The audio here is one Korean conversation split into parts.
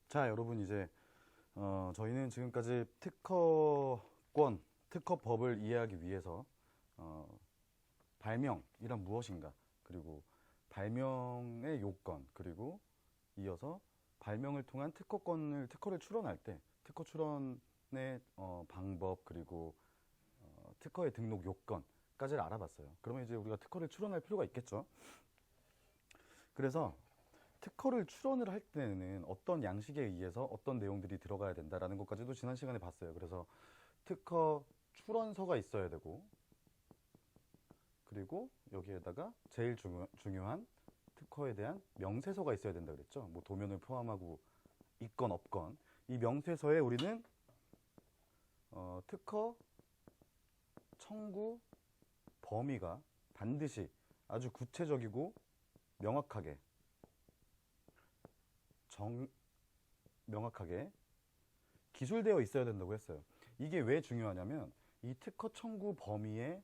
자, 여러분 이제 저희는 지금까지 특허권, 특허법을 이해하기 위해서 발명이란 무엇인가, 그리고 발명의 요건, 그리고 이어서 발명을 통한 특허를 출원할 때 특허 출원의 방법, 그리고 특허의 등록 요건까지를 알아봤어요. 그러면 이제 우리가 특허를 출원할 필요가 있겠죠. 그래서 특허를 출원을 할 때는 어떤 양식에 의해서 어떤 내용들이 들어가야 된다라는 것까지도 지난 시간에 봤어요. 그래서 특허 출원서가 있어야 되고, 그리고 여기에다가 제일 중요한 특허에 대한 명세서가 있어야 된다 그랬죠. 뭐 도면을 포함하고 있건 없건 이 명세서에 우리는 특허 청구 범위가 반드시 아주 구체적이고 명확하게 명확하게 기술되어 있어야 된다고 했어요. 이게 왜 중요하냐면 이 특허 청구 범위에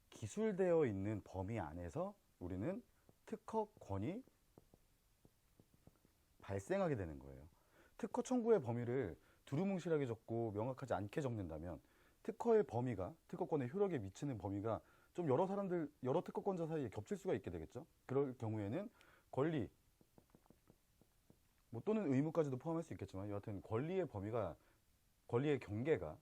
기술되어 있는 범위 안에서 우리는 특허권이 발생하게 되는 거예요. 특허 청구의 범위를 두루뭉실하게 적고 명확하지 않게 적는다면 특허의 범위가, 특허권의 효력에 미치는 범위가 좀 여러 특허권자 사이에 겹칠 수가 있게 되겠죠. 그럴 경우에는 권리, 뭐 또는 의무까지도 포함할 수 있겠지만 여하튼 권리의 경계가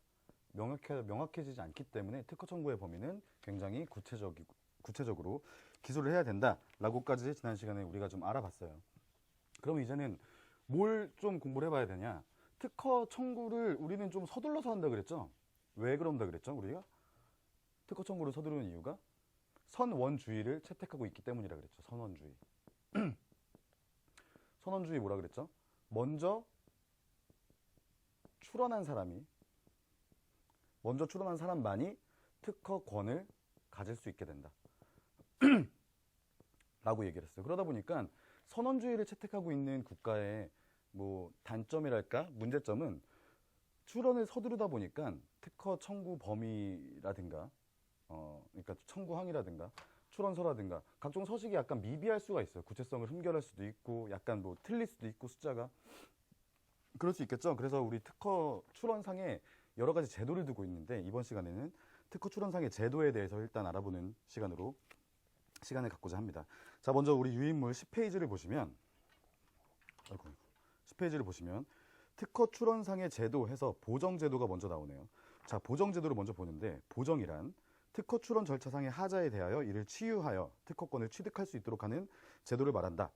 명확해지지 않기 때문에 특허 청구의 범위는 굉장히 구체적으로 기술을 해야 된다라고까지 지난 시간에 우리가 좀 알아봤어요. 그럼 이제는 뭘 좀 공부를 해봐야 되냐? 특허 청구를 우리는 좀 서둘러서 한다 그랬죠? 왜 그런다 그랬죠? 우리가 특허 청구를 서두르는 이유가 선원주의를 채택하고 있기 때문이라 그랬죠. 선원주의. 선원주의 뭐라 그랬죠? 먼저 출원한 사람만이 특허권을 가질 수 있게 된다 라고 얘기를 했어요. 그러다 보니까 선원주의를 채택하고 있는 국가의 뭐 단점이랄까, 문제점은 출원을 서두르다 보니까 특허 청구 범위라든가 그러니까 청구항이라든가 출원서라든가 각종 서식이 약간 미비할 수가 있어요. 구체성을 흠결할 수도 있고 약간 뭐 틀릴 수도 있고 숫자가 그럴 수 있겠죠. 그래서 우리 특허 출원상에 여러 가지 제도를 두고 있는데 이번 시간에는 특허 출원상의 제도에 대해서 일단 알아보는 시간을 갖고자 합니다. 자, 먼저 우리 유인물 10페이지를 보시면 10페이지를 보시면 특허 출원상의 제도 해서 보정제도가 먼저 나오네요. 자, 보정제도를 먼저 보는데 보정이란 특허 출원 절차상의 하자에 대하여 이를 치유하여 특허권을 취득할 수 있도록 하는 제도를 말한다.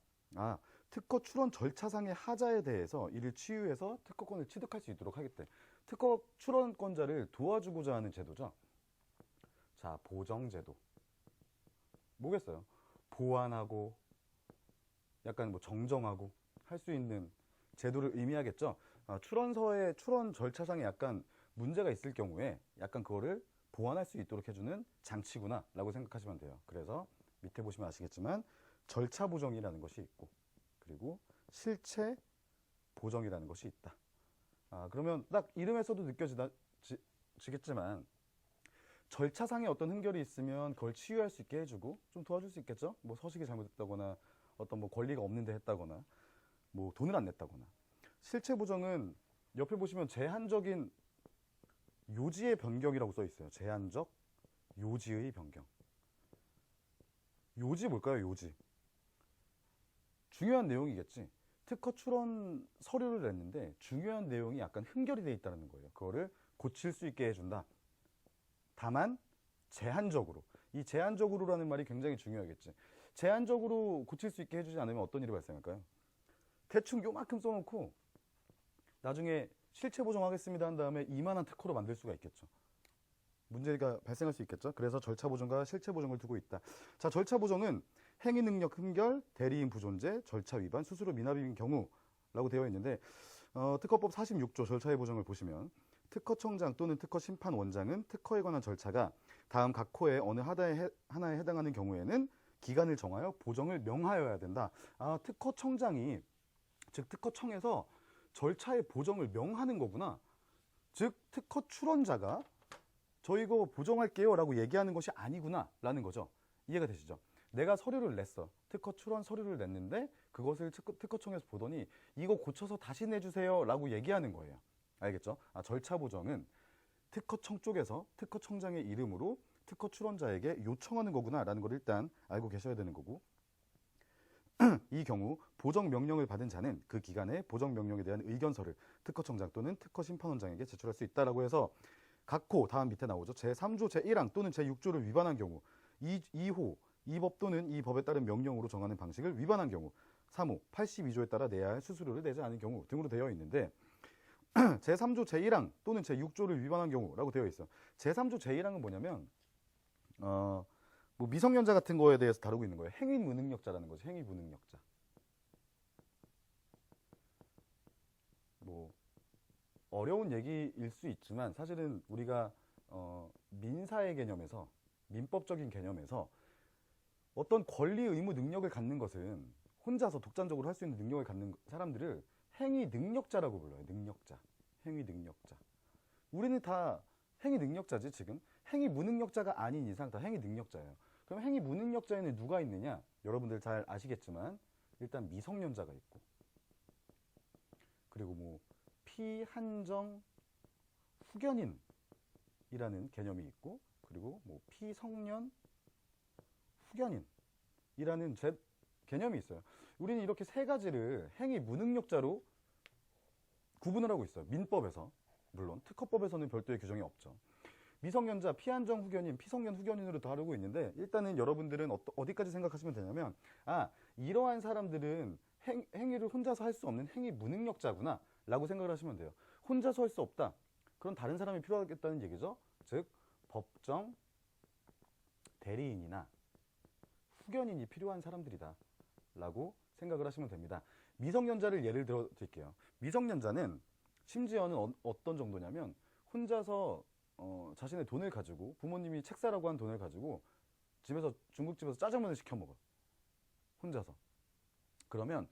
특허 출원 절차상의 하자에 대해서 이를 치유해서 특허권을 취득할 수 있도록 하겠대. 특허 출원권자를 도와주고자 하는 제도죠. 자, 보정제도. 뭐겠어요? 보완하고 약간 뭐 정정하고 할 수 있는 제도를 의미하겠죠. 출원서의 출원 절차상에 약간 문제가 있을 경우에 약간 그거를 보완할 수 있도록 해주는 장치구나 라고 생각하시면 돼요. 그래서 밑에 보시면 아시겠지만 절차 보정이라는 것이 있고 그리고 실체 보정이라는 것이 있다. 그러면 딱 이름에서도 느껴지겠지만 절차상에 어떤 흠결이 있으면 그걸 치유할 수 있게 해주고 좀 도와줄 수 있겠죠. 뭐 서식이 잘못됐다거나 어떤 뭐 권리가 없는데 했다거나 뭐 돈을 안 냈다거나. 실체 보정은 옆에 보시면 제한적인 요지의 변경이라고 써 있어요. 제한적 요지의 변경. 요지 뭘까요? 요지. 중요한 내용이겠지. 특허 출원 서류를 냈는데 중요한 내용이 약간 흠결이 돼 있다는 거예요. 그거를 고칠 수 있게 해준다. 다만 제한적으로. 이 제한적으로라는 말이 굉장히 중요하겠지. 제한적으로 고칠 수 있게 해주지 않으면 어떤 일이 발생할까요? 대충 요만큼 써놓고 나중에 실체 보정하겠습니다 한 다음에 이만한 특허로 만들 수가 있겠죠. 문제가 발생할 수 있겠죠. 그래서 절차 보정과 실체 보정을 두고 있다. 자, 절차 보정은 행위 능력 흠결, 대리인 부존재, 절차 위반, 수수료 미납인 경우라고 되어 있는데 특허법 46조 절차의 보정을 보시면 특허청장 또는 특허심판원장은 특허에 관한 절차가 다음 각 호의 어느 하나에 해당하는 경우에는 기간을 정하여 보정을 명하여야 된다. 특허청장이 즉 특허청에서 절차의 보정을 명하는 거구나. 즉 특허 출원자가 저 이거 보정할게요 라고 얘기하는 것이 아니구나 라는 거죠. 이해가 되시죠? 내가 서류를 냈어. 특허 출원 서류를 냈는데 그것을 특허청에서 보더니 이거 고쳐서 다시 내주세요 라고 얘기하는 거예요. 알겠죠? 절차 보정은 특허청 쪽에서 특허청장의 이름으로 특허 출원자에게 요청하는 거구나 라는 걸 일단 알고 계셔야 되는 거고, 이 경우 보정 명령을 받은 자는 그 기간에 보정 명령에 대한 의견서를 특허청장 또는 특허심판원장에게 제출할 수 있다라고 해서, 각호 다음 밑에 나오죠. 제3조 제1항 또는 제6조를 위반한 경우 2호 이 법 또는 이 법에 따른 명령으로 정하는 방식을 위반한 경우 3호 82조에 따라 내야 할 수수료를 내지 않은 경우 등으로 되어 있는데, 제3조 제1항 또는 제6조를 위반한 경우라고 되어 있어. 제3조 제1항은 뭐냐면 뭐 미성년자 같은 거에 대해서 다루고 있는 거예요. 행위 무능력자라는 거죠. 행위 무능력자. 뭐 어려운 얘기일 수 있지만 사실은 우리가 민사의 개념에서, 민법적인 개념에서 어떤 권리, 의무, 능력을 갖는 것은 혼자서 독단적으로 할 수 있는 능력을 갖는 사람들을 행위 능력자라고 불러요. 능력자. 행위 능력자. 우리는 다 행위 능력자지 지금. 행위 무능력자가 아닌 이상 다 행위 능력자예요. 그럼 행위 무능력자에는 누가 있느냐? 여러분들 잘 아시겠지만 일단 미성년자가 있고, 그리고 뭐 피한정 후견인이라는 개념이 있고, 그리고 뭐 피성년 후견인이라는 개념이 있어요. 우리는 이렇게 세 가지를 행위 무능력자로 구분을 하고 있어요. 민법에서. 물론 특허법에서는 별도의 규정이 없죠. 미성년자, 피한정 후견인, 피성년 후견인으로 다루고 있는데, 일단은 여러분들은 어디까지 생각하시면 되냐면, 이러한 사람들은 행위를 혼자서 할 수 없는 행위 무능력자구나 라고 생각을 하시면 돼요. 혼자서 할 수 없다. 그럼 다른 사람이 필요하겠다는 얘기죠. 즉 법정 대리인이나 후견인이 필요한 사람들이다 라고 생각을 하시면 됩니다. 미성년자를 예를 들어 드릴게요. 미성년자는 심지어는 어떤 정도냐면, 혼자서 자신의 돈을 가지고, 부모님이 책 사라고 한 돈을 가지고 중국집에서 짜장면을 시켜 먹어요. 혼자서. 그러면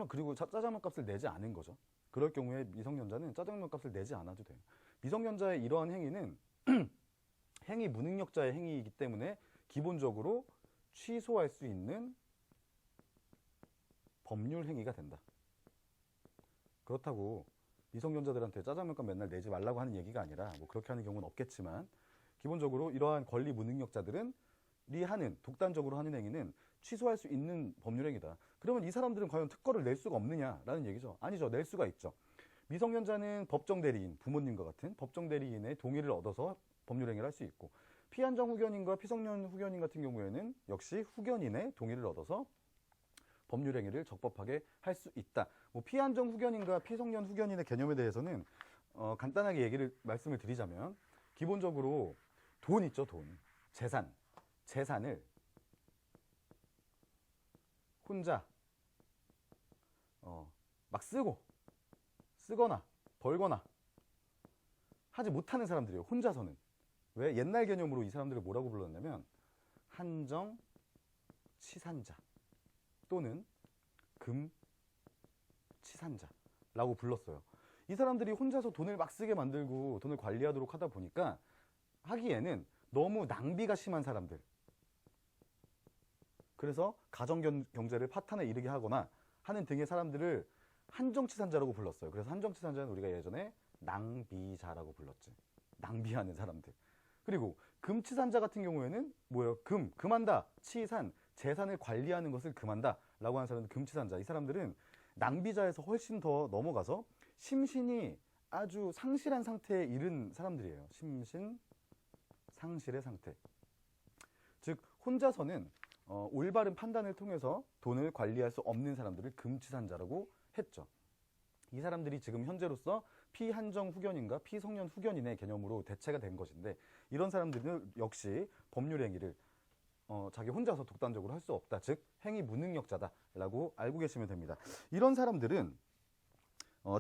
그리고 짜장면 값을 내지 않은 거죠. 그럴 경우에 미성년자는 짜장면 값을 내지 않아도 돼요. 미성년자의 이러한 행위는 행위 무능력자의 행위이기 때문에 기본적으로 취소할 수 있는 법률 행위가 된다. 그렇다고 미성년자들한테 짜장면값 맨날 내지 말라고 하는 얘기가 아니라, 뭐 그렇게 하는 경우는 없겠지만, 기본적으로 이러한 권리 무능력자들은 독단적으로 하는 행위는 취소할 수 있는 법률 행위다. 그러면 이 사람들은 과연 특허를 낼 수가 없느냐라는 얘기죠. 아니죠. 낼 수가 있죠. 미성년자는 법정 대리인, 부모님과 같은 법정 대리인의 동의를 얻어서 법률 행위를 할 수 있고, 피한정 후견인과 피성년 후견인 같은 경우에는 역시 후견인의 동의를 얻어서 법률 행위를 적법하게 할 수 있다. 뭐 피한정 후견인과 피성년 후견인의 개념에 대해서는 간단하게 말씀을 드리자면, 기본적으로 돈 있죠. 돈. 재산을 혼자 막 쓰거나 벌거나 하지 못하는 사람들이에요. 혼자서는. 왜? 옛날 개념으로 이 사람들을 뭐라고 불렀냐면 한정치산자 또는 금치산자라고 불렀어요. 이 사람들이 혼자서 돈을 막 쓰게 만들고 돈을 관리하도록 하다 보니까 하기에는 너무 낭비가 심한 사람들, 그래서 가정경제를 파탄에 이르게 하거나 하는 등의 사람들을 한정치산자라고 불렀어요. 그래서 한정치산자는 우리가 예전에 낭비자라고 불렀지. 낭비하는 사람들. 그리고 금치산자 같은 경우에는 뭐예요? 금한다. 치산, 재산을 관리하는 것을 금한다 라고 하는 사람은 금치산자. 이 사람들은 낭비자에서 훨씬 더 넘어가서 심신이 아주 상실한 상태에 이른 사람들이에요. 심신 상실의 상태. 즉 혼자서는 올바른 판단을 통해서 돈을 관리할 수 없는 사람들을 금치산자라고 했죠. 이 사람들이 지금 현재로서 피한정 후견인과 피성년 후견인의 개념으로 대체가 된 것인데, 이런 사람들은 역시 법률 행위를 자기 혼자서 독단적으로 할 수 없다. 즉 행위 무능력자다라고 알고 계시면 됩니다. 이런 사람들은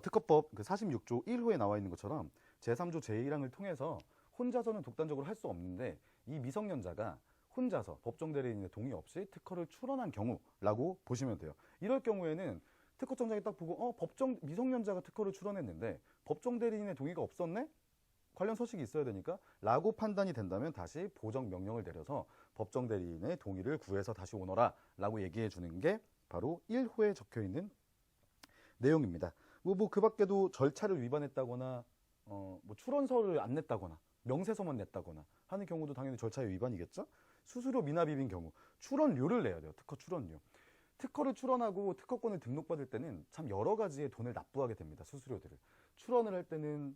특허법 46조 1호에 나와 있는 것처럼 제3조 제1항을 통해서 혼자서는 독단적으로 할 수 없는데, 이 미성년자가 혼자서 법정 대리인의 동의 없이 특허를 출원한 경우라고 보시면 돼요. 이럴 경우에는 특허청장이 딱 보고 미성년자가 특허를 출원했는데 법정 대리인의 동의가 없었네? 관련 서식이 있어야 되니까 라고 판단이 된다면 다시 보정 명령을 내려서 법정 대리인의 동의를 구해서 다시 오너라 라고 얘기해 주는 게 바로 1호에 적혀 있는 내용입니다. 뭐 그 밖에도 절차를 위반했다거나 뭐 출원서를 안 냈다거나 명세서만 냈다거나 하는 경우도 당연히 절차의 위반이겠죠. 수수료 미납입인 경우 출원료를 내야 돼요. 특허 출원료. 특허를 출원하고 특허권을 등록받을 때는 참 여러 가지의 돈을 납부하게 됩니다. 수수료들을. 출원을 할 때는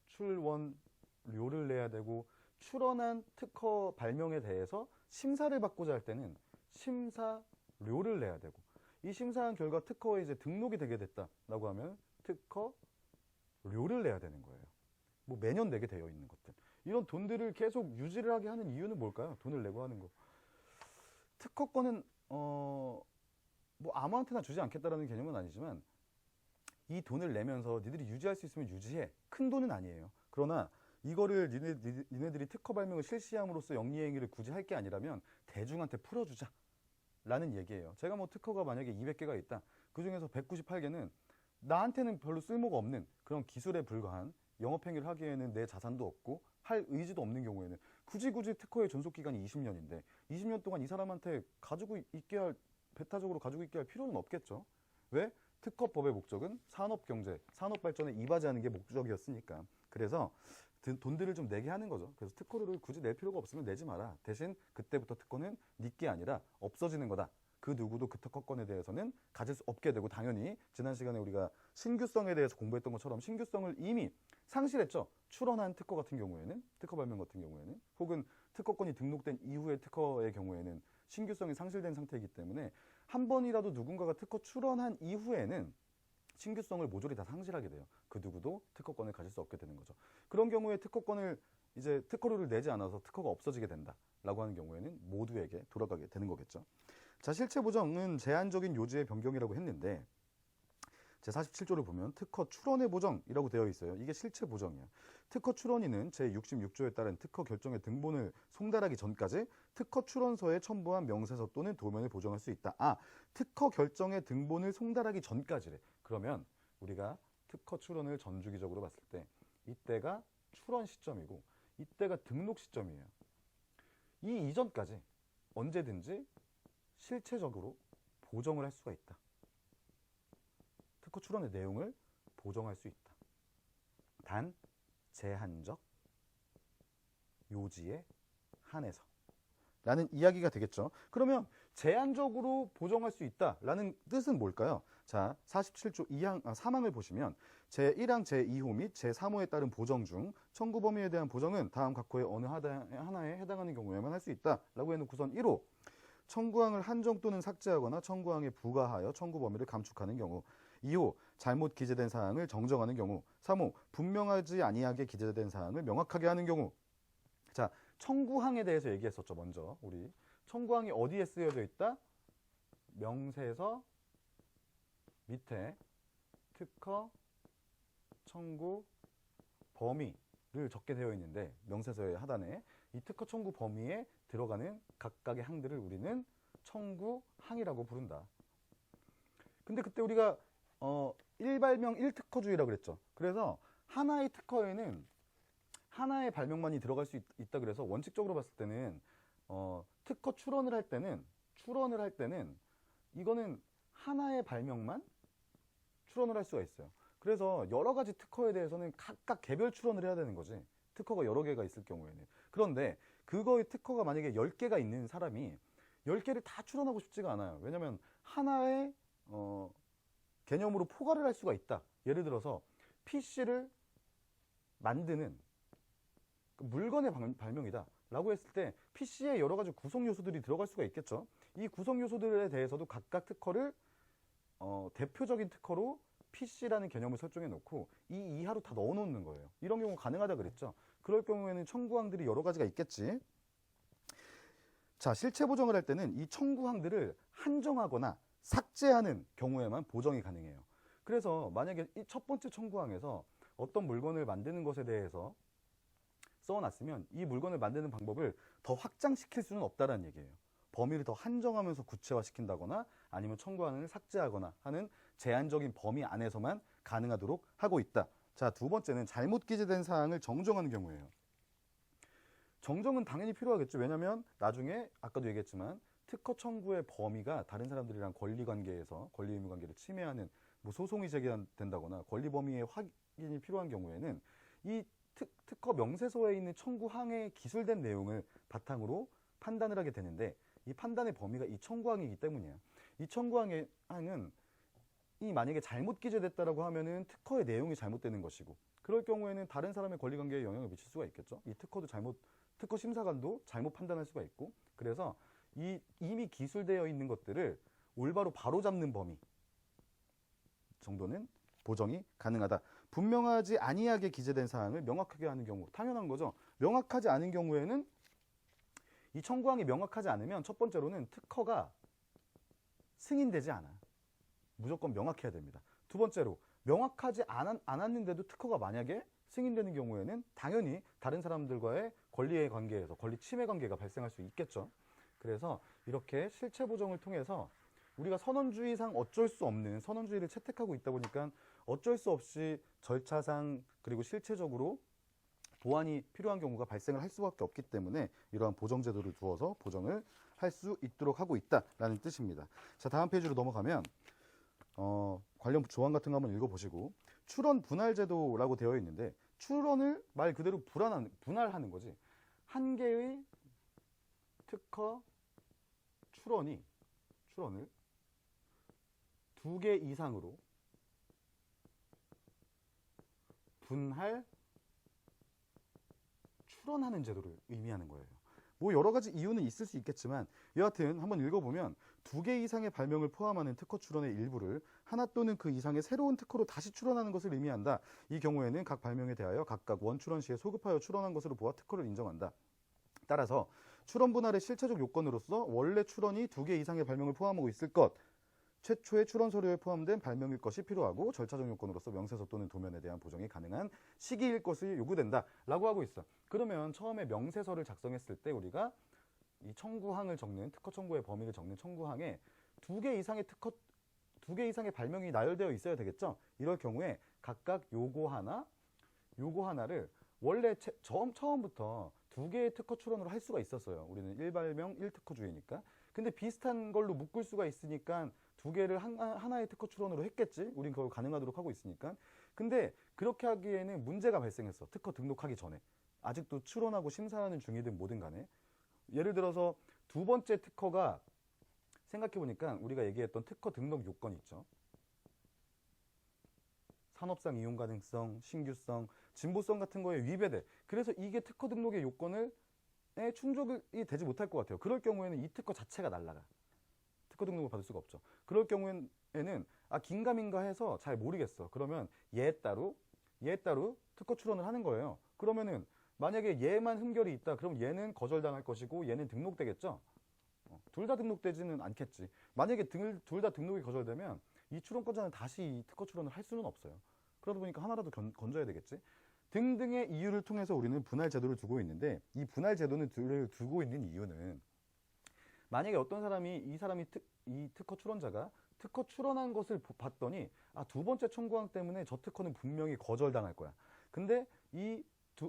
출원료를 내야 되고, 출원한 특허 발명에 대해서 심사를 받고자 할 때는 심사료를 내야 되고, 이 심사한 결과 특허에 이제 등록이 되게 됐다라고 하면 특허료를 내야 되는 거예요. 뭐 매년 내게 되어 있는 것들. 이런 돈들을 계속 유지를 하게 하는 이유는 뭘까요? 돈을 내고 하는 거. 특허권은 뭐 아무한테나 주지 않겠다라는 개념은 아니지만, 이 돈을 내면서 니들이 유지할 수 있으면 유지해. 큰 돈은 아니에요. 그러나 이거를 니네들이 특허 발명을 실시함으로써 영리행위를 굳이 할 게 아니라면 대중한테 풀어주자 라는 얘기예요. 제가 뭐 특허가 만약에 200개가 있다. 그 중에서 198개는 나한테는 별로 쓸모가 없는 그런 기술에 불과한 영업행위를 하기에는 내 자산도 없고 할 의지도 없는 경우에는 굳이 특허의 존속기간이 20년인데 20년 동안 이 사람한테 가지고 있게 할, 배타적으로 가지고 있게 할 필요는 없겠죠. 왜? 특허법의 목적은 산업경제, 산업발전에 이바지하는 게 목적이었으니까. 그래서 돈들을 좀 내게 하는 거죠. 그래서 특허료를 굳이 낼 필요가 없으면 내지 마라. 대신 그때부터 특허는 네 게 아니라 없어지는 거다. 그 누구도 그 특허권에 대해서는 가질 수 없게 되고, 당연히 지난 시간에 우리가 신규성에 대해서 공부했던 것처럼 신규성을 이미 상실했죠. 출원한 특허 같은 경우에는, 특허 발명 같은 경우에는, 혹은 특허권이 등록된 이후의 특허의 경우에는 신규성이 상실된 상태이기 때문에 한 번이라도 누군가가 특허 출원한 이후에는 신규성을 모조리 다 상실하게 돼요. 그 누구도 특허권을 가질 수 없게 되는 거죠. 그런 경우에 특허권을 이제 특허료를 내지 않아서 특허가 없어지게 된다라고 하는 경우에는 모두에게 돌아가게 되는 거겠죠. 자, 실체 보정은 제한적인 요지의 변경이라고 했는데, 제47조를 보면 특허 출원의 보정이라고 되어 있어요. 이게 실체 보정이에요. 특허 출원인은 제66조에 따른 특허 결정의 등본을 송달하기 전까지 특허 출원서에 첨부한 명세서 또는 도면을 보정할 수 있다. 아, 특허 결정의 등본을 송달하기 전까지래. 그러면 우리가 특허 출원을 전주기적으로 봤을 때 이때가 출원 시점이고 이때가 등록 시점이에요. 이 이전까지 언제든지 실체적으로 보정을 할 수가 있다. 특허 출원의 내용을 보정할 수 있다. 단 제한적 요지에 한해서 라는 이야기가 되겠죠. 그러면 제한적으로 보정할 수 있다라는 뜻은 뭘까요? 자, 47조 2항, 3항을 보시면 제1항 제2호 및 제3호에 따른 보정 중 청구 범위에 대한 보정은 다음 각호의 어느 하나에 해당하는 경우에만 할 수 있다라고 해놓고선 1호 청구항을 한정 또는 삭제하거나 청구항에 부과하여 청구 범위를 감축하는 경우, 2호 잘못 기재된 사항을 정정하는 경우, 3호 분명하지 아니하게 기재된 사항을 명확하게 하는 경우. 자, 청구항에 대해서 얘기했었죠. 먼저 우리 청구항이 어디에 쓰여져 있다? 명세서 밑에 특허 청구 범위를 적게 되어 있는데, 명세서의 하단에 이 특허 청구 범위에 들어가는 각각의 항들을 우리는 청구항이라고 부른다. 근데 그때 우리가 1발명 1특허주의라고 그랬죠. 그래서 하나의 특허에는 하나의 발명만이 들어갈 수 있다. 그래서 원칙적으로 봤을 때는 특허 출원을 할 때는 이거는 하나의 발명만 출원을 할 수가 있어요. 그래서 여러 가지 특허에 대해서는 각각 개별 출원을 해야 되는 거지. 특허가 여러 개가 있을 경우에는. 그런데 그거의 특허가 만약에 10개가 있는 사람이 10개를 다 출원하고 싶지가 않아요. 왜냐면 하나의 개념으로 포괄을 할 수가 있다. 예를 들어서 PC를 만드는 물건의 발명이다 라고 했을 때 PC에 여러 가지 구성 요소들이 들어갈 수가 있겠죠. 이 구성 요소들에 대해서도 각각 특허를 대표적인 특허로 PC라는 개념을 설정해 놓고 이 이하로 다 넣어 놓는 거예요. 이런 경우 가능하다 그랬죠. 그럴 경우에는 청구항들이 여러 가지가 있겠지. 자, 실체 보정을 할 때는 이 청구항들을 한정하거나 삭제하는 경우에만 보정이 가능해요. 그래서 만약에 이 첫 번째 청구항에서 어떤 물건을 만드는 것에 대해서 써놨으면 이 물건을 만드는 방법을 더 확장시킬 수는 없다는 얘기예요. 범위를 더 한정하면서 구체화시킨다거나 아니면 청구항을 삭제하거나 하는 제한적인 범위 안에서만 가능하도록 하고 있다. 자, 두 번째는 잘못 기재된 사항을 정정하는 경우예요. 정정은 당연히 필요하겠죠. 왜냐하면 나중에 아까도 얘기했지만 특허 청구의 범위가 다른 사람들이랑 권리 관계에서 권리 의무 관계를 침해하는 뭐 소송이 제기된다거나 권리 범위의 확인이 필요한 경우에는 이 특허 명세서에 있는 청구항에 기술된 내용을 바탕으로 판단을 하게 되는데 이 판단의 범위가 이 청구항이기 때문이에요. 이 청구항은 이 만약에 잘못 기재됐다라고 하면은 특허의 내용이 잘못되는 것이고 그럴 경우에는 다른 사람의 권리 관계에 영향을 미칠 수가 있겠죠. 이 특허 심사관도 잘못 판단할 수가 있고 그래서 이미 기술되어 있는 것들을 올바로 바로잡는 범위 정도는 보정이 가능하다. 분명하지 아니하게 기재된 사항을 명확하게 하는 경우 당연한 거죠. 명확하지 않은 경우에는 이 청구항이 명확하지 않으면 첫 번째로는 특허가 승인되지 않아. 무조건 명확해야 됩니다. 두 번째로 명확하지 않았는데도 특허가 만약에 승인되는 경우에는 당연히 다른 사람들과의 권리의 관계에서 권리 침해 관계가 발생할 수 있겠죠. 그래서 이렇게 실체 보정을 통해서 우리가 선언주의상 어쩔 수 없는 선언주의를 채택하고 있다 보니까 어쩔 수 없이 절차상 그리고 실체적으로 보완이 필요한 경우가 발생을 할 수밖에 없기 때문에 이러한 보정 제도를 두어서 보정을 할 수 있도록 하고 있다라는 뜻입니다. 자, 다음 페이지로 넘어가면 관련 조항 같은 거 한번 읽어보시고 출원 분할 제도라고 되어 있는데 출원을 말 그대로 분할하는 거지. 한 개의 특허 출원을 두 개 이상으로 분할 출원하는 제도를 의미하는 거예요. 뭐 여러 가지 이유는 있을 수 있겠지만 여하튼 한번 읽어보면 두 개 이상의 발명을 포함하는 특허 출원의 일부를 하나 또는 그 이상의 새로운 특허로 다시 출원하는 것을 의미한다. 이 경우에는 각 발명에 대하여 각각 원출원 시에 소급하여 출원한 것으로 보아 특허를 인정한다. 따라서 출원 분할의 실체적 요건으로서 원래 출원이 두 개 이상의 발명을 포함하고 있을 것, 최초의 출원 서류에 포함된 발명일 것이 필요하고 절차적 요건으로서 명세서 또는 도면에 대한 보정이 가능한 시기일 것이 요구된다 라고 하고 있어. 그러면 처음에 명세서를 작성했을 때 우리가 이 청구항을 적는 특허 청구의 범위를 적는 청구항에 두 개 이상의 발명이 나열되어 있어야 되겠죠. 이럴 경우에 각각 요거 하나를 원래 처음부터 두 개의 특허 출원으로 할 수가 있었어요. 우리는 1발명 1특허주의니까. 근데 비슷한 걸로 묶을 수가 있으니까 두 개를 하나의 특허 출원으로 했겠지. 우린 그걸 가능하도록 하고 있으니까. 근데 그렇게 하기에는 문제가 발생했어. 특허 등록하기 전에. 아직도 출원하고 심사하는 중이든 뭐든 간에. 예를 들어서 두 번째 특허가 생각해보니까 우리가 얘기했던 특허 등록 요건 있죠. 산업상 이용 가능성, 신규성, 진보성 같은 거에 위배돼. 그래서 이게 특허 등록의 요건에 충족이 되지 못할 것 같아요. 그럴 경우에는 이 특허 자체가 날라가. 특허 등록을 받을 수가 없죠. 그럴 경우에는 긴가민가 해서 잘 모르겠어. 그러면 얘 따로 특허 출원을 하는 거예요. 그러면은 만약에 얘만 흠결이 있다. 그럼 얘는 거절당할 것이고 얘는 등록되겠죠. 둘 다 등록되지는 않겠지. 만약에 둘 다 등록이 거절되면 이 출원권자는 다시 이 특허 출원을 할 수는 없어요. 그러다 보니까 하나라도 건져야 되겠지. 등등의 이유를 통해서 우리는 분할 제도를 두고 있는데 이 분할 제도를 두고 있는 이유는 만약에 어떤 사람이 이 특허 출원자가 특허 출원한 것을 봤더니 두 번째 청구항 때문에 저 특허는 분명히 거절당할 거야. 근데 이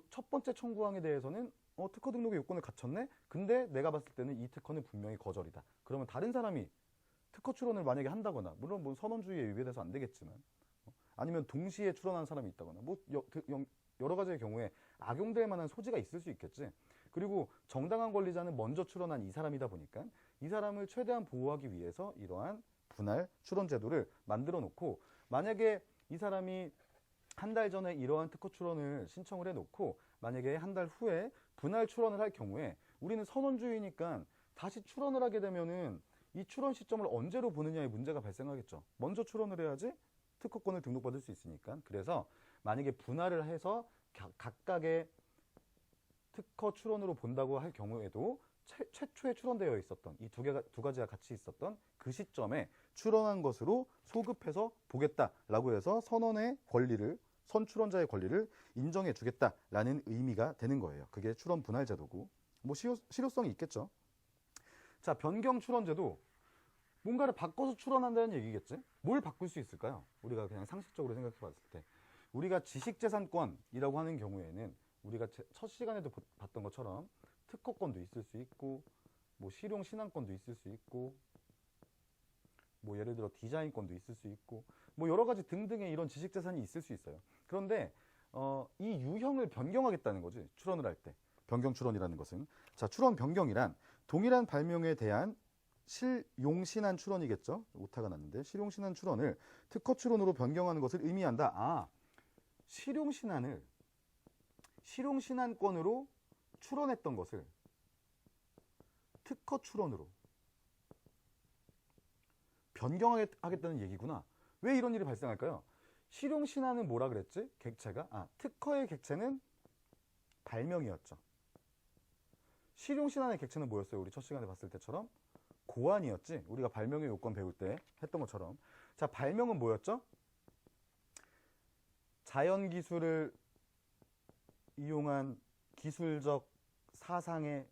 첫 번째 청구항에 대해서는 특허 등록의 요건을 갖췄네? 근데 내가 봤을 때는 이 특허는 분명히 거절이다. 그러면 다른 사람이 특허 출원을 만약에 한다거나 물론 뭐 선언주의에 위배돼서 안 되겠지만 아니면 동시에 출원한 사람이 있다거나 뭐 여러 가지의 경우에 악용될 만한 소지가 있을 수 있겠지. 그리고 정당한 권리자는 먼저 출원한 이 사람이다 보니까 이 사람을 최대한 보호하기 위해서 이러한 분할 출원 제도를 만들어 놓고 만약에 이 사람이 한 달 전에 이러한 특허 출원을 신청을 해놓고 만약에 한 달 후에 분할 출원을 할 경우에 우리는 선언주의니까 다시 출원을 하게 되면은 이 출원 시점을 언제로 보느냐의 문제가 발생하겠죠. 먼저 출원을 해야지 특허권을 등록받을 수 있으니까. 그래서 만약에 분할을 해서 각각의 특허 출원으로 본다고 할 경우에도 최초에 출원되어 있었던 이 두 가지가 같이 있었던 그 시점에 출원한 것으로 소급해서 보겠다라고 해서 선출원자의 권리를 인정해 주겠다라는 의미가 되는 거예요. 그게 출원 분할 제도고 뭐 실효성이 있겠죠. 자, 변경 출원 제도 뭔가를 바꿔서 출원한다는 얘기겠지? 뭘 바꿀 수 있을까요? 우리가 그냥 상식적으로 생각해 봤을 때 우리가 지식재산권이라고 하는 경우에는 우리가 첫 시간에도 봤던 것처럼 특허권도 있을 수 있고, 뭐 실용 신안권도 있을 수 있고, 뭐 예를 들어 디자인권도 있을 수 있고, 뭐 여러 가지 등등의 이런 지식재산이 있을 수 있어요. 그런데 이 유형을 변경하겠다는 거지, 출원을 할 때. 변경 출원이라는 것은, 자, 출원 변경이란 동일한 발명에 대한 실용신안 출원이겠죠. 오타가 났는데, 실용신안 출원을 특허 출원으로 변경하는 것을 의미한다. 아, 실용신안권으로 출원했던 것을 특허 출원으로 변경하겠다는 얘기구나. 왜 이런 일이 발생할까요? 실용신안은 뭐라 그랬지? 객체가? 특허의 객체는 발명이었죠. 실용신안의 객체는 뭐였어요? 우리 첫 시간에 봤을 때처럼 고안이었지. 우리가 발명의 요건 배울 때 했던 것처럼. 자, 발명은 뭐였죠? 자연기술을 이용한 기술적 사상의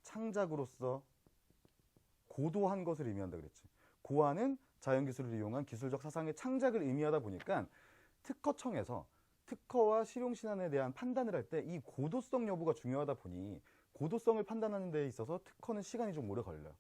창작으로서 고도한 것을 의미한다 그랬지. 고안은 자연기술을 이용한 기술적 사상의 창작을 의미하다 보니까 특허청에서 특허와 실용신안에 대한 판단을 할 때 이 고도성 여부가 중요하다 보니 고도성을 판단하는 데 있어서 특허는 시간이 좀 오래 걸려요.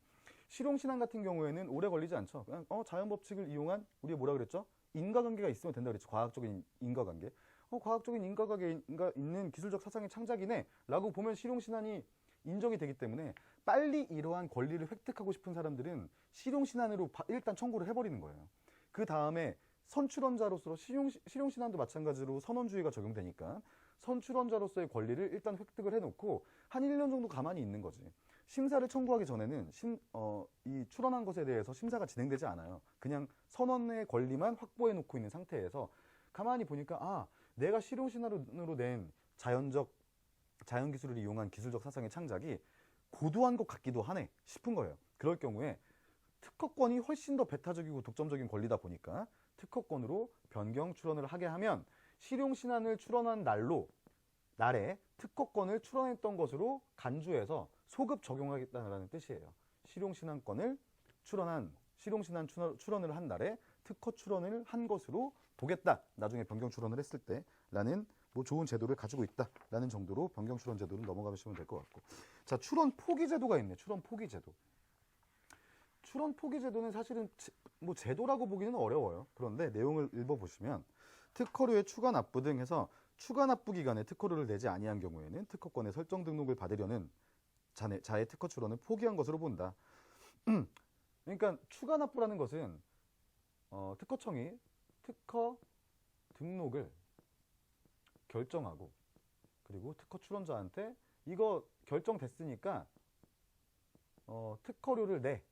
실용신안 같은 경우에는 오래 걸리지 않죠. 그냥 자연법칙을 이용한, 우리가 뭐라 그랬죠? 인과관계가 있으면 된다 그랬죠. 과학적인 인과관계. 과학적인 인과관계가 있는 기술적 사상의 창작이네 라고 보면 실용신안이 인정이 되기 때문에 빨리 이러한 권리를 획득하고 싶은 사람들은 실용신안으로 일단 청구를 해버리는 거예요. 그 다음에 선출원자로서 실용신안도 마찬가지로 선원주의가 적용되니까 선출원자로서의 권리를 일단 획득을 해놓고 한 1년 정도 가만히 있는 거지. 심사를 청구하기 전에는 이 출원한 것에 대해서 심사가 진행되지 않아요. 그냥 선원의 권리만 확보해 놓고 있는 상태에서 가만히 보니까 내가 실용신안으로 낸 자연기술을 이용한 기술적 사상의 창작이 고도한 것 같기도 하네 싶은 거예요. 그럴 경우에 특허권이 훨씬 더 배타적이고 독점적인 권리다 보니까 특허권으로 변경 출원을 하게 하면 실용신안을 출원한 날에 특허권을 출원했던 것으로 간주해서 소급 적용하겠다는 뜻이에요. 실용신안권을 실용신안 출원을 한 날에 특허 출원을 한 것으로 보겠다. 나중에 변경 출원을 했을 때 라는 뭐 좋은 제도를 가지고 있다라는 정도로 변경 출원 제도를 넘어가시면 될 것 같고. 자, 출원 포기 제도가 있네. 출원 포기 제도. 출원 포기 제도는 사실은 뭐 제도라고 보기는 어려워요. 그런데 내용을 읽어보시면 특허료의 추가 납부 등 해서 추가 납부 기간에 특허료를 내지 아니한 경우에는 특허권의 설정 등록을 받으려는 자의 특허 출원을 포기한 것으로 본다. 그러니까 추가 납부라는 것은 특허청이 특허 등록을 결정하고 그리고 특허 출원자한테 이거 결정됐으니까 특허료를 내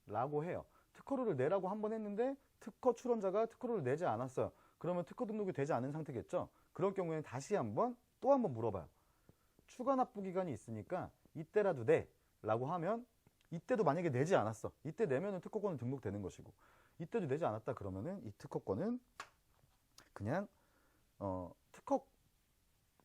라고 해요. 특허료를 내라고 한 번 했는데 특허 출원자가 특허료를 내지 않았어요. 그러면 특허 등록이 되지 않은 상태겠죠. 그럴 경우에는 다시 또 한 번 물어봐요. 추가 납부 기간이 있으니까 이때라도 내 라고 하면 이때도 만약에 내지 않았어. 이때 내면은 특허권은 등록되는 것이고 이때도 내지 않았다 그러면은 이 특허권은 그냥 특허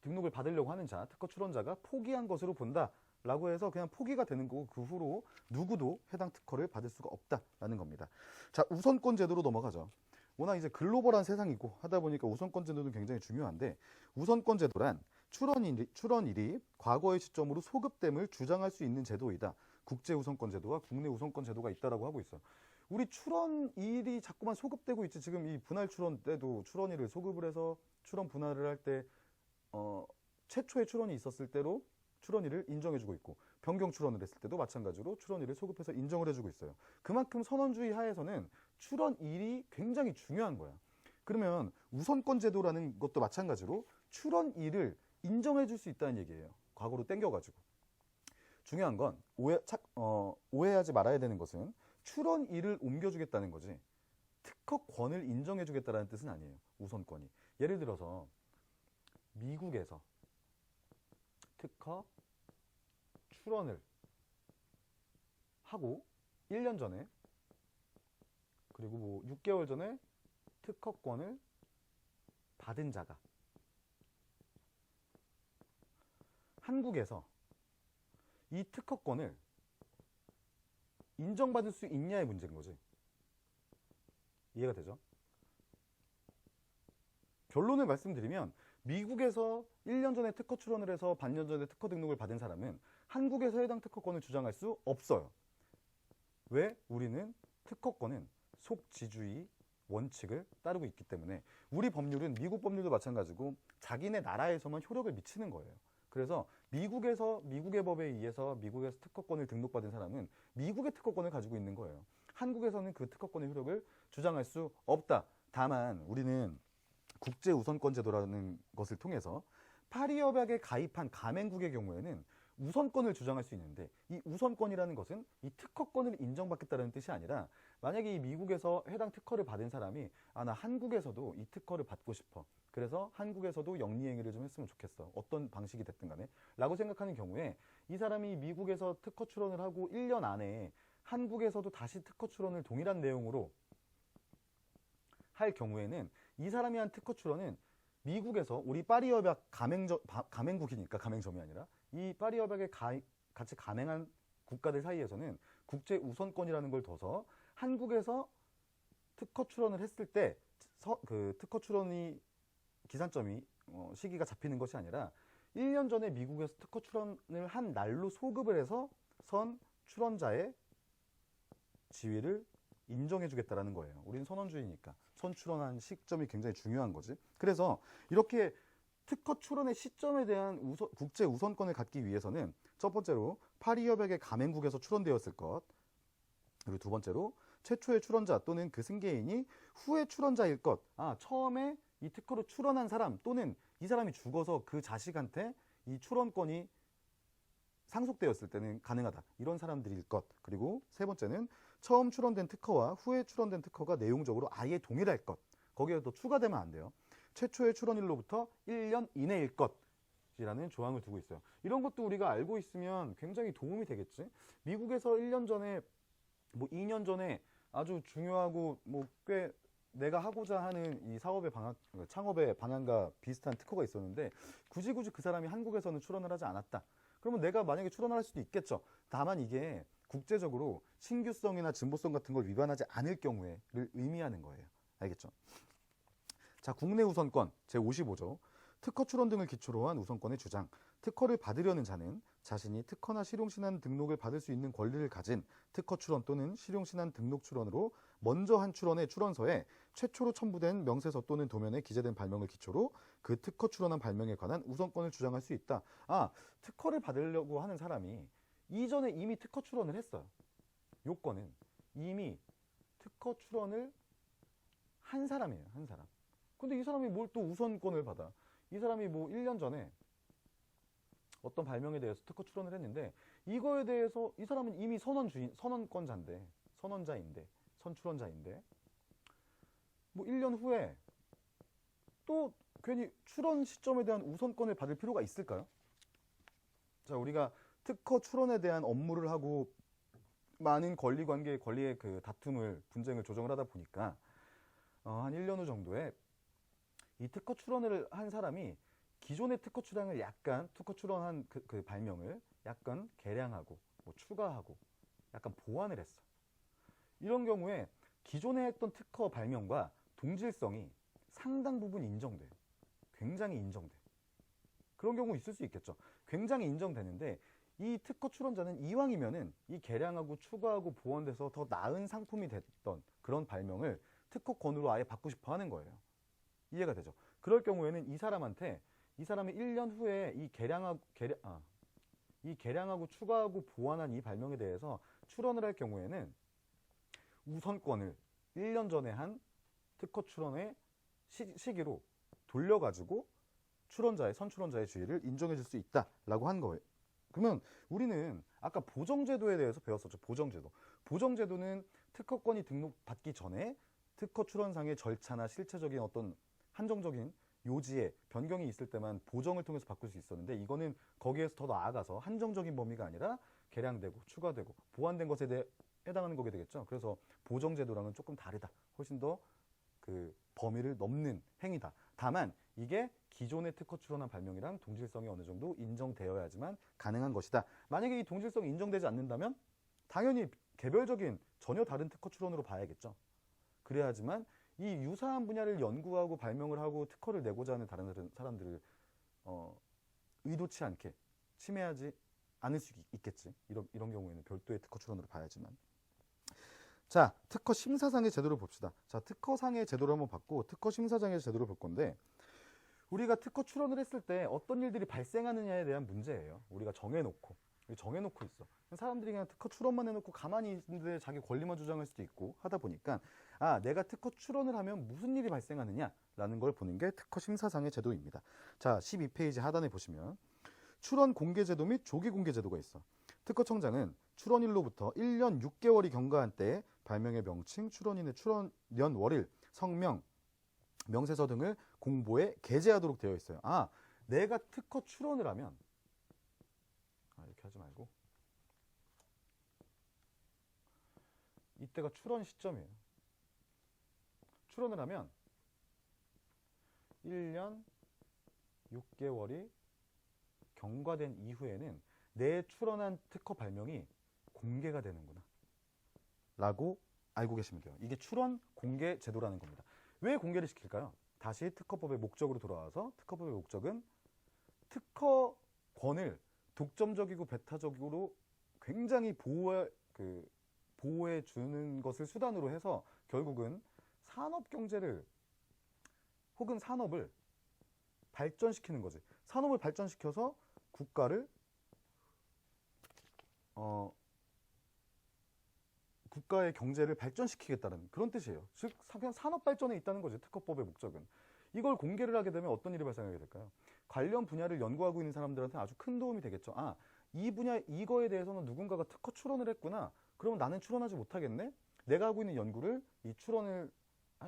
등록을 받으려고 하는 특허 출원자가 포기한 것으로 본다 라고 해서 그냥 포기가 되는 거고 그 후로 누구도 해당 특허를 받을 수가 없다라는 겁니다. 자, 우선권 제도로 넘어가죠. 워낙 이제 글로벌한 세상이고 하다 보니까 우선권 제도는 굉장히 중요한데 우선권 제도란 출원일이 과거의 시점으로 소급됨을 주장할 수 있는 제도이다. 국제 우선권 제도와 국내 우선권 제도가 있다라고 하고 있어요. 우리 출원일이 자꾸만 소급되고 있지. 지금 이 분할 출원 때도 출원일을 소급을 해서 출원 분할을 할 때 최초의 출원이 있었을 때로 출원일을 인정해주고 있고 변경 출원을 했을 때도 마찬가지로 출원일을 소급해서 인정을 해주고 있어요. 그만큼 선원주의 하에서는 출원일이 굉장히 중요한 거야. 그러면 우선권 제도라는 것도 마찬가지로 출원일을 인정해줄 수 있다는 얘기예요. 과거로 땡겨가지고. 중요한 건 오해하지 말아야 되는 것은 출원일을 옮겨주겠다는 거지 특허권을 인정해주겠다는 뜻은 아니에요. 우선권이. 예를 들어서 미국에서 특허 출원을 하고 1년 전에 그리고 뭐 6개월 전에 특허권을 받은 자가 한국에서 이 특허권을 인정받을 수 있냐의 문제인 거지. 이해가 되죠? 결론을 말씀드리면 미국에서 1년 전에 특허 출원을 해서 반년 전에 특허 등록을 받은 사람은 한국에서 해당 특허권을 주장할 수 없어요. 왜? 우리는 특허권은 속지주의 원칙을 따르고 있기 때문에 우리 법률은 미국 법률도 마찬가지고 자기네 나라에서만 효력을 미치는 거예요. 그래서 미국의 법에 의해서 미국에서 특허권을 등록받은 사람은 미국의 특허권을 가지고 있는 거예요. 한국에서는 그 특허권의 효력을 주장할 수 없다. 다만 우리는 국제우선권 제도라는 것을 통해서 파리협약에 가입한 가맹국의 경우에는 우선권을 주장할 수 있는데, 이 우선권이라는 것은 이 특허권을 인정받겠다는 뜻이 아니라 만약에 이 미국에서 해당 특허를 받은 사람이 나 한국에서도 이 특허를 받고 싶어, 그래서 한국에서도 영리행위를 좀 했으면 좋겠어, 어떤 방식이 됐든 간에 라고 생각하는 경우에 이 사람이 미국에서 특허 출원을 하고 1년 안에 한국에서도 다시 특허 출원을 동일한 내용으로 할 경우에는 이 사람이 한 특허 출원은 미국에서 우리 파리협약 가맹국이니까, 가맹점이 아니라 이 파리협약에 같이 가맹한 국가들 사이에서는 국제 우선권이라는 걸 둬서 한국에서 특허 출원을 했을 때 그 특허 출원이 기산점이 시기가 잡히는 것이 아니라 1년 전에 미국에서 특허 출원을 한 날로 소급을 해서 선 출원자의 지위를 인정해주겠다라는 거예요. 우리는 선원주의니까 선 출원한 시점이 굉장히 중요한 거지. 그래서 이렇게 특허 출원의 시점에 대한 국제 우선권을 갖기 위해서는 첫 번째로 파리협약의 가맹국에서 출원되었을 것, 그리고 두 번째로 최초의 출원자 또는 그 승계인이 후의 출원자일 것. 처음에 이 특허로 출원한 사람 또는 이 사람이 죽어서 그 자식한테 이 출원권이 상속되었을 때는 가능하다, 이런 사람들일 것. 그리고 세 번째는 처음 출원된 특허와 후에 출원된 특허가 내용적으로 아예 동일할 것. 거기에 더 추가되면 안 돼요. 최초의 출원일로부터 1년 이내일 것이라는 조항을 두고 있어요. 이런 것도 우리가 알고 있으면 굉장히 도움이 되겠지. 미국에서 1년 전에 2년 전에 아주 중요하고 꽤 내가 하고자 하는 이 사업의 창업의 방향과 비슷한 특허가 있었는데 굳이 그 사람이 한국에서는 출원을 하지 않았다. 그러면 내가 만약에 출원을 할 수도 있겠죠. 다만 이게 국제적으로 신규성이나 진보성 같은 걸 위반하지 않을 경우에를 의미하는 거예요. 알겠죠? 자, 국내 우선권 제55조. 특허 출원 등을 기초로 한 우선권의 주장. 특허를 받으려는 자는 자신이 특허나 실용신안 등록을 받을 수 있는 권리를 가진 특허 출원 또는 실용신안 등록 출원으로 먼저 한 출원의 출원서에 최초로 첨부된 명세서 또는 도면에 기재된 발명을 기초로 그 특허 출원한 발명에 관한 우선권을 주장할 수 있다. 특허를 받으려고 하는 사람이 이전에 이미 특허 출원을 했어요. 요건은 이미 특허 출원을 한 사람이에요. 한 사람. 근데 이 사람이 뭘 또 우선권을 받아. 이 사람이 1년 전에 어떤 발명에 대해서 특허 출원을 했는데 이거에 대해서 이 사람은 이미 선원권자인데, 선원자인데, 선출원자인데 1년 후에 또 괜히 출원 시점에 대한 우선권을 받을 필요가 있을까요? 자, 우리가 특허 출원에 대한 업무를 하고 많은 권리의 그 분쟁을 조정을 하다 보니까 한 1년 후 정도에 이 특허 출원을 한 사람이 기존의 특허 출원한 그 발명을 약간 개량하고 추가하고 약간 보완을 했어. 이런 경우에 기존에 했던 특허 발명과 동질성이 상당 부분 인정돼요. 굉장히 인정돼. 그런 경우 있을 수 있겠죠. 굉장히 인정되는데 이 특허 출원자는 이왕이면은 이 개량하고 추가하고 보완돼서 더 나은 상품이 됐던 그런 발명을 특허권으로 아예 받고 싶어 하는 거예요. 이해가 되죠? 그럴 경우에는 이 사람이 1년 후에 이 개량하고 추가하고 보완한 이 발명에 대해서 출원을 할 경우에는 우선권을 1년 전에 한 특허 출원의 시기로 돌려가지고 선출원자의 지위를 인정해 줄 수 있다라고 한 거예요. 그러면 우리는 아까 보정제도에 대해서 배웠었죠. 보정제도는 특허권이 등록받기 전에 특허 출원상의 절차나 실체적인 어떤 한정적인 요지에 변경이 있을 때만 보정을 통해서 바꿀 수 있었는데, 이거는 거기에서 더 나아가서 한정적인 범위가 아니라 개량되고 추가되고 보완된 것에 대해 해당하는 거게 되겠죠. 그래서 보정제도랑은 조금 다르다. 훨씬 더 그 범위를 넘는 행위다. 다만 이게 기존의 특허 출원한 발명이랑 동질성이 어느 정도 인정되어야지만 가능한 것이다. 만약에 이 동질성이 인정되지 않는다면 당연히 개별적인 전혀 다른 특허 출원으로 봐야겠죠. 그래야지만 이 유사한 분야를 연구하고 발명을 하고 특허를 내고자 하는 다른 사람들을 의도치 않게 침해하지 않을 수 있겠지. 이런 경우에는 별도의 특허 출원으로 봐야지만. 자, 특허 심사상의 제도를 봅시다. 자, 특허상의 제도를 한번 봤고 특허 심사상의 제도를 볼 건데, 우리가 특허 출원을 했을 때 어떤 일들이 발생하느냐에 대한 문제예요. 우리가 정해놓고 있어. 사람들이 그냥 특허 출원만 해놓고 가만히 있는데 자기 권리만 주장할 수도 있고 하다 보니까, 내가 특허 출원을 하면 무슨 일이 발생하느냐라는 걸 보는 게 특허 심사상의 제도입니다. 자, 12페이지 하단에 보시면 출원 공개 제도 및 조기 공개 제도가 있어. 특허청장은 출원일로부터 1년 6개월이 경과한 때에 발명의 명칭, 출원인의 출원년 월일, 성명, 명세서 등을 공보에 게재하도록 되어 있어요. 내가 특허 출원을 하면, 이렇게 하지 말고, 이때가 출원 시점이에요. 출원을 하면 1년 6개월이 경과된 이후에는 내 출원한 특허 발명이 공개가 되는구나 라고 알고 계시면 돼요. 이게 출원 공개 제도라는 겁니다. 왜 공개를 시킬까요? 다시 특허법의 목적으로 돌아와서, 특허법의 목적은 특허권을 독점적이고 배타적으로 굉장히 보호해 주는 것을 수단으로 해서 결국은 산업 경제를 혹은 산업을 발전시키는 거지. 산업을 발전시켜서 국가의 경제를 발전시키겠다는 그런 뜻이에요. 즉 그냥 산업 발전에 있다는 거지, 특허법의 목적은. 이걸 공개를 하게 되면 어떤 일이 발생하게 될까요? 관련 분야를 연구하고 있는 사람들한테 아주 큰 도움이 되겠죠. 이 분야 이거에 대해서는 누군가가 특허 출원을 했구나. 그러면 나는 출원하지 못하겠네? 내가 하고 있는 연구를, 이 출원을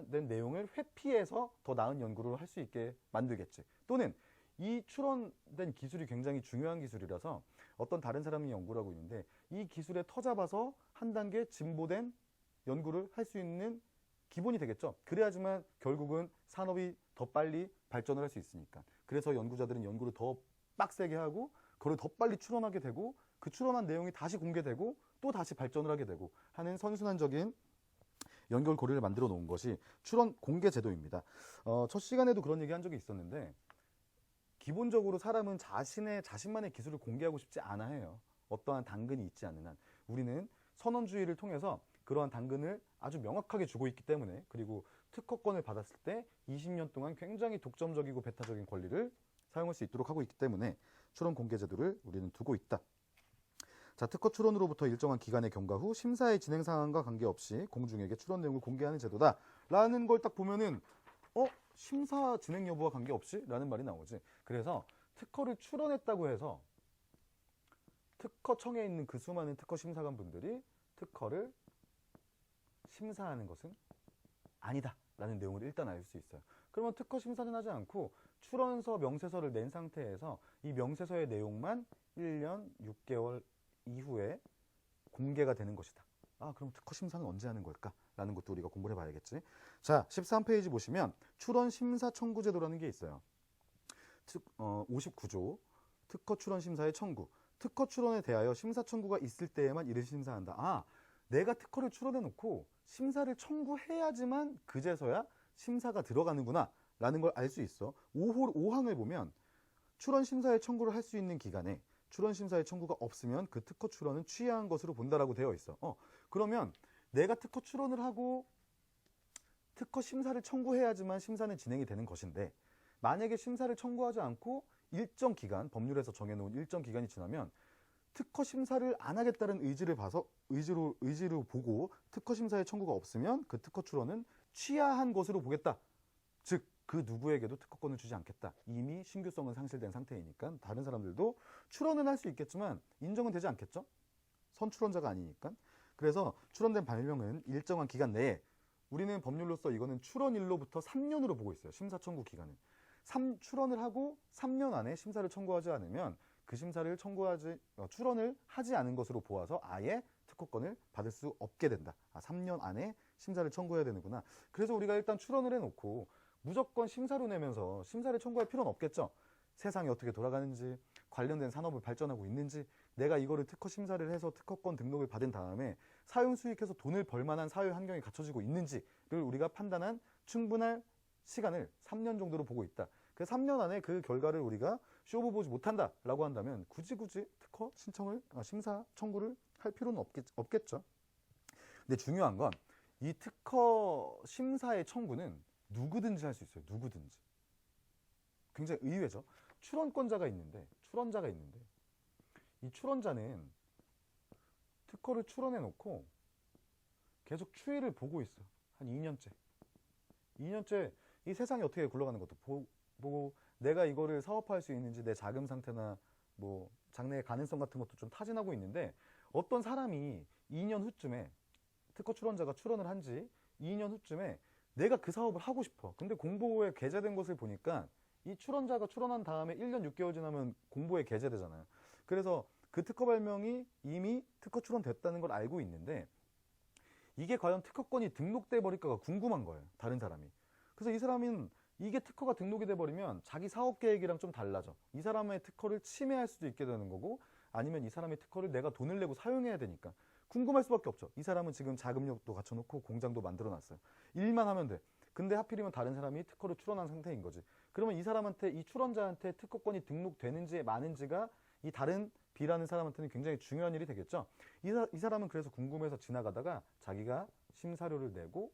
낸 내용을 회피해서 더 나은 연구를 할 수 있게 만들겠지. 또는 이 출원된 기술이 굉장히 중요한 기술이라서 어떤 다른 사람이 연구를 하고 있는데 이 기술에 터잡아서 한 단계 진보된 연구를 할 수 있는 기본이 되겠죠. 그래야지만 결국은 산업이 더 빨리 발전을 할 수 있으니까. 그래서 연구자들은 연구를 더 빡세게 하고 그걸 더 빨리 출원하게 되고, 그 출원한 내용이 다시 공개되고 또 다시 발전을 하게 되고 하는 선순환적인 연결고리를 만들어 놓은 것이 출원 공개 제도입니다. 첫 시간에도 그런 얘기 한 적이 있었는데, 기본적으로 사람은 자신만의 기술을 공개하고 싶지 않아 해요. 어떠한 당근이 있지 않는 한. 우리는 선언주의를 통해서 그러한 당근을 아주 명확하게 주고 있기 때문에, 그리고 특허권을 받았을 때 20년 동안 굉장히 독점적이고 배타적인 권리를 사용할 수 있도록 하고 있기 때문에 출원 공개 제도를 우리는 두고 있다. 자, 특허 출원으로부터 일정한 기간의 경과 후 심사의 진행 상황과 관계없이 공중에게 출원 내용을 공개하는 제도다 라는 걸 딱 보면은 심사 진행 여부와 관계없이? 라는 말이 나오지. 그래서 특허를 출원했다고 해서 특허청에 있는 그 수많은 특허 심사관 분들이 특허를 심사하는 것은 아니다 라는 내용을 일단 알 수 있어요. 그러면 특허 심사는 하지 않고 출원서 명세서를 낸 상태에서 이 명세서의 내용만 1년 6개월 이후에 공개가 되는 것이다. 그럼 특허 심사는 언제 하는 걸까? 라는 것도 우리가 공부를 해봐야겠지. 자, 13페이지 보시면 출원 심사 청구 제도라는 게 있어요. 59조 특허 출원 심사의 청구. 특허 출원에 대하여 심사 청구가 있을 때에만 이를 심사한다. 내가 특허를 출원해 놓고 심사를 청구해야지만 그제서야 심사가 들어가는구나 라는 걸 알 수 있어. 5항을 보면 출원 심사의 청구를 할 수 있는 기간에 출원 심사의 청구가 없으면 그 특허 출원은 취하한 것으로 본다라고 되어 있어. 그러면 내가 특허 출원을 하고 특허 심사를 청구해야지만 심사는 진행이 되는 것인데, 만약에 심사를 청구하지 않고 일정 기간, 법률에서 정해놓은 일정 기간이 지나면 특허 심사를 안 하겠다는 의지로 보고 특허 심사의 청구가 없으면 그 특허 출원은 취하한 것으로 보겠다. 즉, 그 누구에게도 특허권을 주지 않겠다. 이미 신규성은 상실된 상태이니까 다른 사람들도 출원은 할 수 있겠지만 인정은 되지 않겠죠? 선출원자가 아니니까. 그래서 출원된 발명은 일정한 기간 내에, 우리는 법률로서 이거는 출원일로부터 3년으로 보고 있어요. 심사 청구 기간은. 출원을 하고 3년 안에 심사를 청구하지 않으면 그 심사를 출원을 하지 않은 것으로 보아서 아예 특허권을 받을 수 없게 된다. 3년 안에 심사를 청구해야 되는구나. 그래서 우리가 일단 출원을 해놓고 무조건 심사로 내면서 심사를 청구할 필요는 없겠죠. 세상이 어떻게 돌아가는지, 관련된 산업을 발전하고 있는지, 내가 이거를 특허 심사를 해서 특허권 등록을 받은 다음에 사용 수익해서 돈을 벌 만한 사회 환경이 갖춰지고 있는지를 우리가 판단한 충분할 시간을 3년 정도로 보고 있다. 그 3년 안에 그 결과를 우리가 쇼부 보지 못한다라고 한다면 굳이 특허 심사 청구를 할 필요는 없겠죠. 근데 중요한 건 이 특허 심사의 청구는 누구든지 할 수 있어요. 누구든지. 굉장히 의외죠. 출원자가 있는데 이 출원자는 특허를 출원해 놓고 계속 추이를 보고 있어. 한 2년째 이 세상이 어떻게 굴러가는 것도 보고 내가 이거를 사업화할 수 있는지 내 자금 상태나 뭐 장래의 가능성 같은 것도 좀 타진하고 있는데 어떤 사람이 2년 후쯤에 특허 출원자가 출원을 한 지 2년 후쯤에 내가 그 사업을 하고 싶어. 근데 공보에 게재된 것을 보니까 이 출원자가 출원한 다음에 1년 6개월 지나면 공보에 게재되잖아요. 그래서 그 특허 발명이 이미 특허 출원됐다는 걸 알고 있는데 이게 과연 특허권이 등록돼 버릴까가 궁금한 거예요. 다른 사람이. 그래서 이 사람은 이게 특허가 등록이 돼 버리면 자기 사업 계획이랑 좀 달라져. 이 사람의 특허를 침해할 수도 있게 되는 거고 아니면 이 사람의 특허를 내가 돈을 내고 사용해야 되니까 궁금할 수밖에 없죠. 이 사람은 지금 자금력도 갖춰놓고 공장도 만들어놨어요. 일만 하면 돼. 근데 하필이면 다른 사람이 특허를 출원한 상태인 거지. 그러면 이 사람한테, 이 출원자한테 특허권이 등록되는지 마는지가 이 다른 B라는 사람한테는 굉장히 중요한 일이 되겠죠. 이 사람은 그래서 궁금해서 지나가다가 자기가 심사료를 내고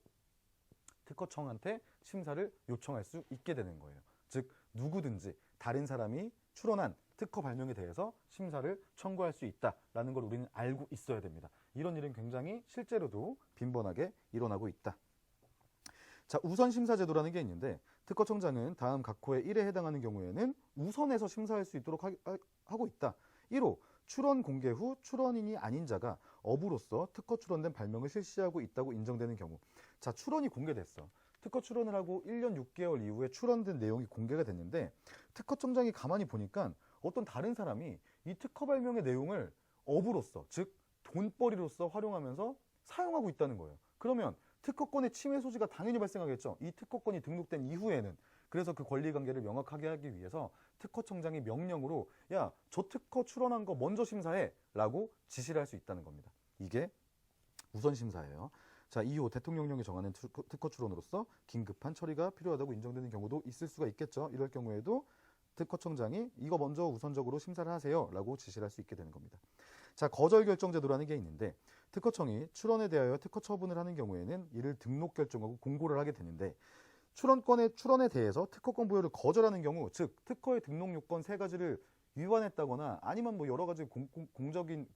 특허청한테 심사를 요청할 수 있게 되는 거예요. 즉 누구든지 다른 사람이 출원한 특허 발명에 대해서 심사를 청구할 수 있다라는 걸 우리는 알고 있어야 됩니다. 이런 일은 굉장히 실제로도 빈번하게 일어나고 있다. 자, 우선심사제도라는 게 있는데 특허청장은 다음 각 호의 1에 해당하는 경우에는 우선해서 심사할 수 있도록 하고 있다. 1호, 출원 공개 후 출원인이 아닌 자가 업으로서 특허 출원된 발명을 실시하고 있다고 인정되는 경우. 자, 출원이 공개됐어. 특허 출원을 하고 1년 6개월 이후에 출원된 내용이 공개가 됐는데 특허청장이 가만히 보니까 어떤 다른 사람이 이 특허 발명의 내용을 업으로서, 즉 돈벌이로서 활용하면서 사용하고 있다는 거예요. 그러면 특허권의 침해 소지가 당연히 발생하겠죠. 이 특허권이 등록된 이후에는. 그래서 그 권리관계를 명확하게 하기 위해서 특허청장이 명령으로 야, 저 특허 출원한 거 먼저 심사해 라고 지시를 할 수 있다는 겁니다. 이게 우선심사예요. 자, 2호 대통령령이 정하는 특허 출원으로서 긴급한 처리가 필요하다고 인정되는 경우도 있을 수가 있겠죠. 이럴 경우에도 특허청장이 이거 먼저 우선적으로 심사를 하세요 라고 지시를 할 수 있게 되는 겁니다. 자, 거절결정제도라는 게 있는데 특허청이 출원에 대하여 특허 처분을 하는 경우에는 이를 등록 결정하고 공고를 하게 되는데 출원에 대해서 특허권 부여를 거절하는 경우, 즉 특허의 등록 요건 3가지를 위반했다거나 아니면 뭐 여러 가지 공적인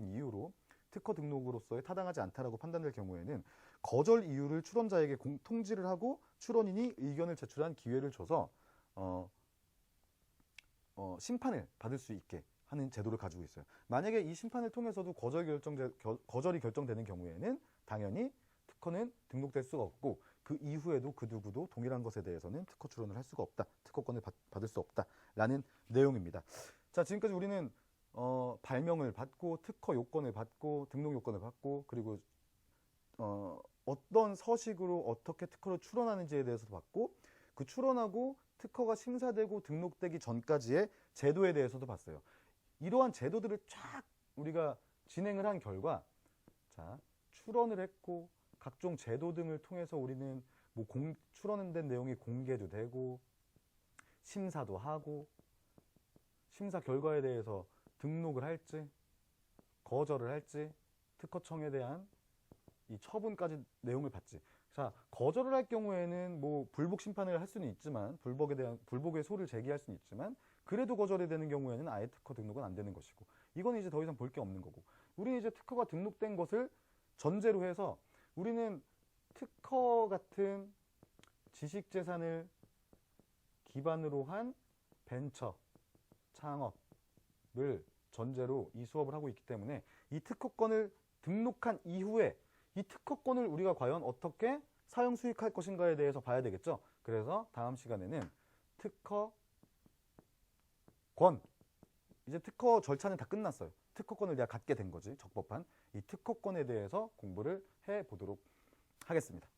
이유로 특허 등록으로서의 타당하지 않다라고 판단될 경우에는 거절 이유를 출원자에게 통지를 하고 출원인이 의견을 제출한 기회를 줘서 심판을 받을 수 있게 하는 제도를 가지고 있어요. 만약에 이 심판을 통해서도 거절이 결정되는 경우에는 당연히 특허는 등록될 수가 없고 그 이후에도 그 누구도 동일한 것에 대해서는 특허 출원을 할 수가 없다. 특허권을 받을 수 없다라는 내용입니다. 자, 지금까지 우리는 발명을 받고 특허 요건을 받고 등록 요건을 받고 그리고 어떤 서식으로 어떻게 특허를 출원하는지에 대해서도 봤고 그 출원하고 특허가 심사되고 등록되기 전까지의 제도에 대해서도 봤어요. 이러한 제도들을 쫙 우리가 진행을 한 결과 자, 출원을 했고 각종 제도 등을 통해서 우리는 뭐 출원된 내용이 공개도 되고 심사도 하고 심사 결과에 대해서 등록을 할지 거절을 할지 특허청에 대한 이 처분까지 내용을 봤지. 자, 거절을 할 경우에는 뭐 불복 심판을 할 수는 있지만 불복의 소를 제기할 수는 있지만 그래도 거절이 되는 경우에는 아예 특허 등록은 안 되는 것이고 이건 이제 더 이상 볼 게 없는 거고 우리는 이제 특허가 등록된 것을 전제로 해서 우리는 특허 같은 지식재산을 기반으로 한 벤처, 창업을 전제로 이 수업을 하고 있기 때문에 이 특허권을 등록한 이후에 이 특허권을 우리가 과연 어떻게 사용 수익할 것인가에 대해서 봐야 되겠죠. 그래서 다음 시간에는 특허권, 이제 특허 절차는 다 끝났어요. 특허권을 내가 갖게 된 거지, 적법한. 이 특허권에 대해서 공부를 해보도록 하겠습니다.